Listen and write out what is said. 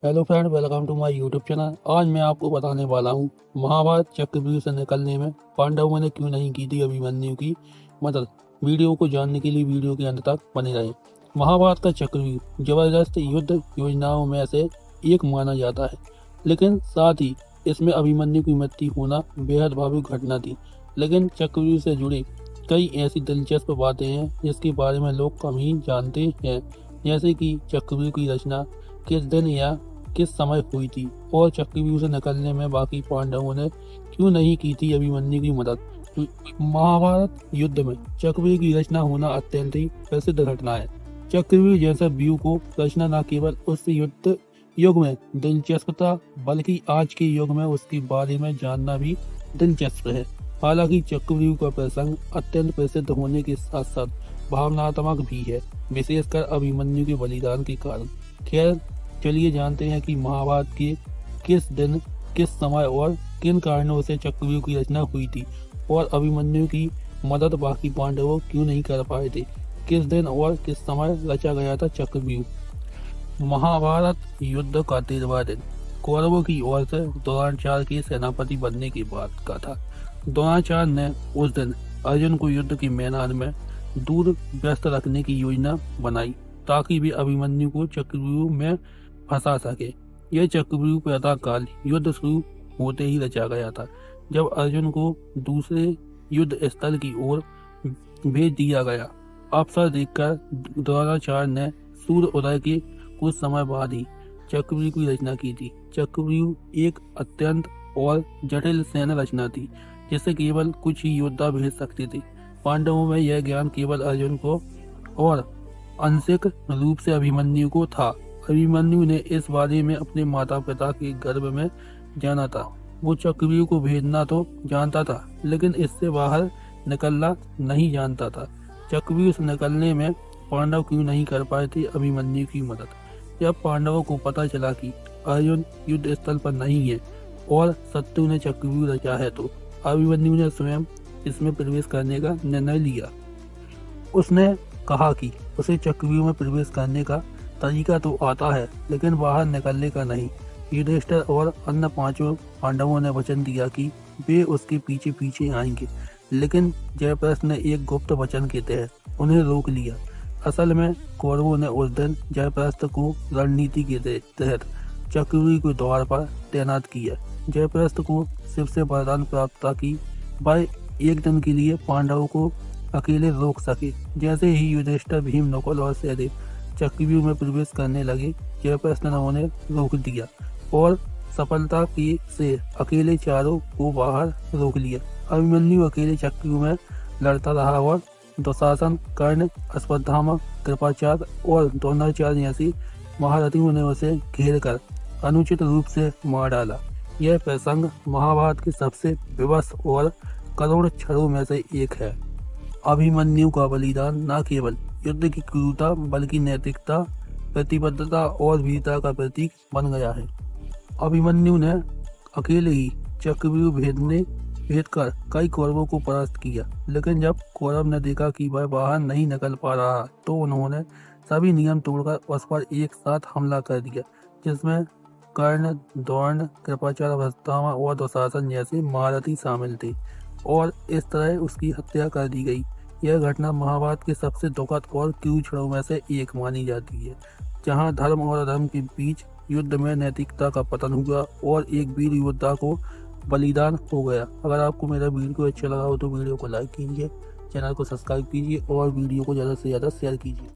Hello friend, welcome to my YouTube channel. आज मैं आपको बताने वाला हूँ महाभारत चक्रव्यूह से निकलने में पांडवों ने क्यों नहीं की थी अभिमन्यु की मदद। वीडियो को जानने के लिए वीडियो के अंत तक बने रहें। महाभारत का चक्रव्यूह जबरदस्त युद्ध योजनाओं में से एक माना जाता है, लेकिन साथ ही इसमें अभिमन्यु की मृत्यु होना बेहद भावुक घटना थी। लेकिन चक्रव्यूह से जुड़ी कई ऐसी दिलचस्प बातें हैं जिसके बारे में लोग कम ही जानते हैं, जैसे कि चक्रव्यूह की रचना किस दिन या किस समय हुई थी और चक्रव्यूह से निकलने में बाकी पांडवों ने क्यों नहीं की थी अभिमन्यु की मदद। महाभारत युद्ध में चक्रव्यूह की रचना होना अत्यंत ही प्रसिद्ध घटना है। चक्रव्यूह जैसा व्यू को रचना न केवल उस युद्ध युग में दिलचस्प था, बल्कि आज के युग में उसके बारे में जानना भी दिलचस्प है। हालांकि चक्रव्यूह का प्रसंग अत्यंत प्रसिद्ध होने के साथ साथ भावनात्मक भी है, विशेषकर अभिमन्यु के बलिदान के कारण। खैर, चलिए जानते हैं कि महाभारत के किस दिन, किस समय और किन कारणों से चक्रव्यूह की रचना हुई थी और अभिमन्यु की मदद बाकी पांडवों क्यों नहीं कर पाए थे। किस दिन और किस समय रचा गया था चक्रव्यूह। महाभारत युद्ध का 13वां दिन कौरवों की ओर से द्रोणाचार्य के सेनापति बनने के बाद का था। द्रोणाचार्य ने उस दिन अर्जुन को युद्ध के मैदान में दूर व्यस्त रखने की योजना बनाई, ताकि वे अभिमन्यु को चक्रव्यूह में फंसा सके। यह चक्रव्यूह प्रातः काल युद्ध शुरू होते ही रचा गया था, जब अर्जुन को दूसरे युद्ध स्थल की ओर भेज दिया गया। अवसर देखकर द्रोणाचार्य ने सूर्य उदय के कुछ समय बाद ही चक्रव्यूह की रचना की थी। चक्रव्यूह एक अत्यंत और जटिल सैन्य रचना थी, जिसे केवल कुछ ही योद्धा भेज सकते थे। पांडवों में यह ज्ञान केवल अर्जुन को और आंशिक रूप से अभिमन्यु को था। अभिमन्यु ने इस बारे में अपने माता पिता के गर्भ में जाना था। वो चक्रव्यूह को भेजना तो जानता था, लेकिन इससे बाहर निकलना नहीं जानता था। चक्रव्यूह से निकलने में पांडव क्यों नहीं कर पाए थे अभिमन्यु की मदद। जब पांडवों को पता चला कि अर्जुन युद्ध स्थल पर नहीं है और शत्रु ने चक्रव्यूह रचा है, तो अभिमन्यु ने स्वयं इसमें प्रवेश करने का निर्णय लिया। उसने कहा कि उसे चक्रव्यूह में प्रवेश करने का तरीका तो आता है, लेकिन बाहर निकलने का नहीं। युधिष्ठिर और अन्य पांचों पांडवों ने वचन दिया कि वे उसके पीछे पीछे आएंगे, लेकिन जयप्रथ ने एक गुप्त वचन के तहत उन्हें रोक लिया। असल में कौरवों ने उस दिन जयप्रथ को रणनीति के तहत चक्रव्यूह के द्वार पर तैनात किया। जयप्रथ को शिव से वरदान प्राप्त था कि वह एक दिन के लिए पांडवों को अकेले रोक सके। जैसे ही युधिष्ठिर, भीम, नकुल और सहदेव चक्रव्यूह में प्रवेश करने लगे, जयप्रथ ने उन्हें रोक दिया और सफलता से अकेले चारों को बाहर रोक लिया। अभिमन्यु अकेले चक्रव्यूह में लड़ता रहा और दुशासन, कर्ण, अश्वत्थामा, कृपाचार्य और द्रोणाचार्य जैसी महारथियों ने उसे घेर कर अनुचित रूप से मार डाला। यह प्रसंग महाभारत के सबसे विवश और करुण क्षणों में से एक है। अभिमन्यु का बलिदान न केवल युद्ध की क्रूरता, बल्कि नैतिकता, प्रतिबद्धता और वीरता का प्रतीक बन गया है। अभिमन्यु ने अकेले ही चक्रव्यूह भेद कर कई कौरवों को परास्त किया, लेकिन जब कौरव ने देखा कि वह बाहर नहीं निकल पा रहा, तो उन्होंने सभी नियम तोड़कर उस पर एक साथ हमला कर दिया, जिसमें कर्ण, द्रोण, कृपाचार्य, अश्वत्थामा और दुशासन जैसे महारथी शामिल थे, और इस तरह उसकी हत्या कर दी गई। यह घटना महाभारत के सबसे दुखद और क्रूर क्षणों में से एक मानी जाती है, जहां धर्म और अधर्म के बीच युद्ध में नैतिकता का पतन हुआ और एक वीर योद्धा को बलिदान हो गया। अगर आपको मेरा वीडियो अच्छा लगा हो तो वीडियो को लाइक कीजिए, चैनल को सब्सक्राइब कीजिए और वीडियो को ज़्यादा से ज़्यादा शेयर कीजिए।